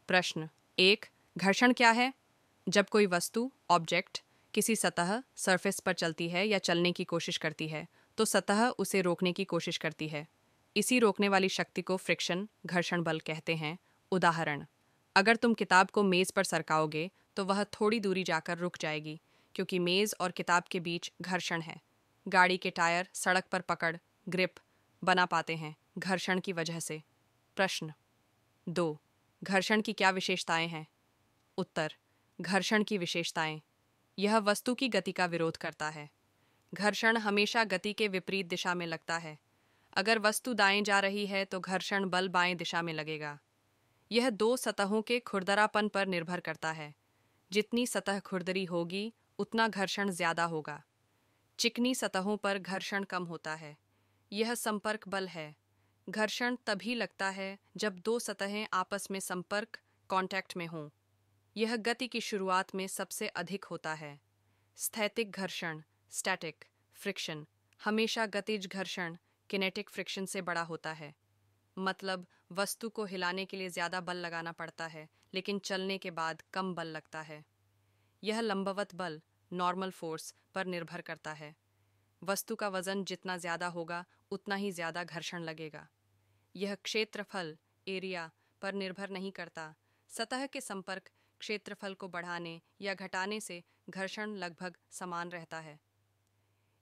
प्रश्न एक, घर्षण क्या है? जब कोई वस्तु ऑब्जेक्ट किसी सतह सरफेस पर चलती है या चलने की कोशिश करती है तो सतह उसे रोकने की कोशिश करती है। इसी रोकने वाली शक्ति को फ्रिक्शन घर्षण बल कहते हैं। उदाहरण, अगर तुम किताब को मेज़ पर सरकाओगे तो वह थोड़ी दूरी जाकर रुक जाएगी क्योंकि मेज़ और किताब के बीच घर्षण है। गाड़ी के टायर सड़क पर पकड़ ग्रिप बना पाते हैं घर्षण की वजह से। प्रश्न दो, घर्षण की क्या विशेषताएं हैं? उत्तर, घर्षण की विशेषताएं, यह वस्तु की गति का विरोध करता है। घर्षण हमेशा गति के विपरीत दिशा में लगता है। अगर वस्तु दाएं जा रही है तो घर्षण बल बाएं दिशा में लगेगा। यह दो सतहों के खुरदरापन पर निर्भर करता है। जितनी सतह खुरदरी होगी उतना घर्षण ज्यादा होगा। चिकनी सतहों पर घर्षण कम होता है। यह संपर्क बल है। घर्षण तभी लगता है जब दो सतहें आपस में संपर्क कांटेक्ट में हों। यह गति की शुरुआत में सबसे अधिक होता है। स्थैतिक घर्षण स्टैटिक फ्रिक्शन हमेशा गतिज घर्षण किनेटिक फ्रिक्शन से बड़ा होता है। मतलब वस्तु को हिलाने के लिए ज्यादा बल लगाना पड़ता है लेकिन चलने के बाद कम बल लगता है। यह लंबवत बल नॉर्मल फोर्स पर निर्भर करता है। वस्तु का वजन जितना ज्यादा होगा उतना ही ज्यादा घर्षण लगेगा। यह क्षेत्रफल एरिया पर निर्भर नहीं करता। सतह के संपर्क क्षेत्रफल को बढ़ाने या घटाने से घर्षण लगभग समान रहता है।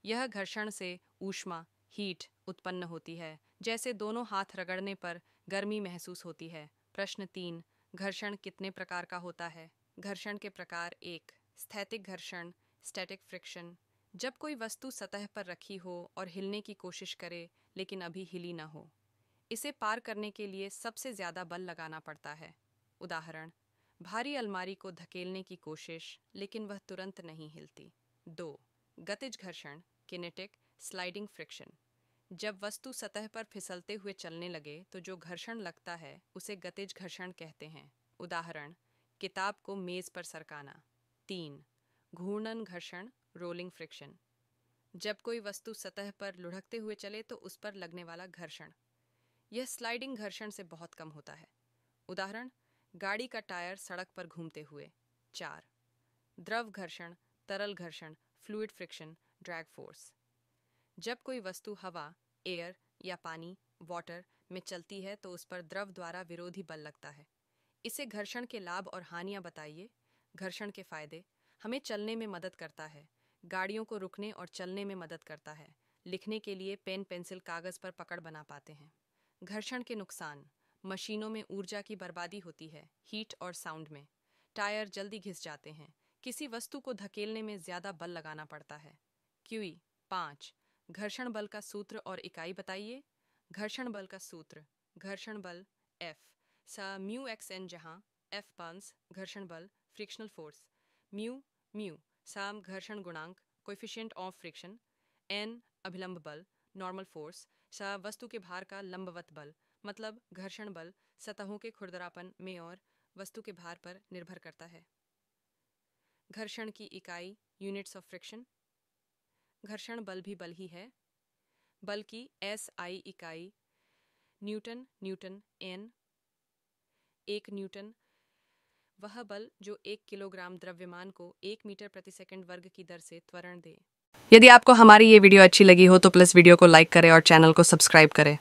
यह घर्षण से ऊष्मा हीट उत्पन्न होती है, जैसे दोनों हाथ रगड़ने पर गर्मी महसूस होती है। प्रश्न तीन, घर्षण कितने प्रकार का होता है? घर्षण के प्रकार एक, स्थैतिक घर्षण स्टैटिक फ्रिक्शन, जब कोई वस्तु सतह पर रखी हो और हिलने की कोशिश करे लेकिन अभी हिली न हो। इसे पार करने के लिए सबसे ज्यादा बल लगाना पड़ता है। उदाहरण, भारी अलमारी को धकेलने की कोशिश लेकिन वह तुरंत नहीं हिलती। दो, गतिज घर्षण किनेटिक स्लाइडिंग फ्रिक्शन, जब वस्तु सतह पर फिसलते हुए चलने लगे तो जो घर्षण लगता है उसे गतिज घर्षण कहते हैं। उदाहरण, किताब को मेज पर सरकाना। तीन, घूर्णन घर्षण रोलिंग फ्रिक्शन, जब कोई वस्तु सतह पर लुढ़कते हुए चले तो उस पर लगने वाला घर्षण। यह स्लाइडिंग घर्षण से बहुत कम होता है। उदाहरण, गाड़ी का टायर सड़क पर घूमते हुए। चार, द्रव घर्षण तरल घर्षण फ्लूइड फ्रिक्शन ड्रैग फोर्स, जब कोई वस्तु हवा एयर या पानी वाटर में चलती है तो उस पर द्रव द्वारा विरोधी बल लगता है। इसे घर्षण के लाभ और हानियां बताइए। घर्षण के फायदे, हमें चलने में मदद करता है। गाड़ियों को रुकने और चलने में मदद करता है। लिखने के लिए पेन पेंसिल कागज पर पकड़ बना पाते हैं। घर्षण के नुकसान, मशीनों में ऊर्जा की बर्बादी होती है हीट और साउंड में। टायर जल्दी घिस जाते हैं। किसी वस्तु को धकेलने में ज्यादा बल लगाना पड़ता है। क्यूई 5, घर्षण बल का सूत्र और इकाई बताइए। घर्षण बल का सूत्र, घर्षण बल F सा म्यू xn, जहां F पांस घर्षण बल फ्रिक्शनल फोर्स, म्यू साम घर्षण गुणांक कोएफिशिएंट ऑफ फ्रिक्शन, n अभिलंब बल नॉर्मल फोर्स सा वस्तु के भार का लंबवत बल। मतलब घर्षण बल सतहों के खुरदरापन में और वस्तु के भार पर निर्भर करता है। घर्षण की इकाई यूनिट्स ऑफ फ्रिक्शन, घर्षण बल भी बल ही है। बल की SI इकाई न्यूटन न्यूटन N। एक न्यूटन वह बल जो 1 किलोग्राम द्रव्यमान को 1 मीटर प्रति सेकंड वर्ग की दर से त्वरण दे। यदि आपको हमारी ये वीडियो अच्छी लगी हो तो प्लीज़ वीडियो को लाइक करें और चैनल को सब्सक्राइब करें।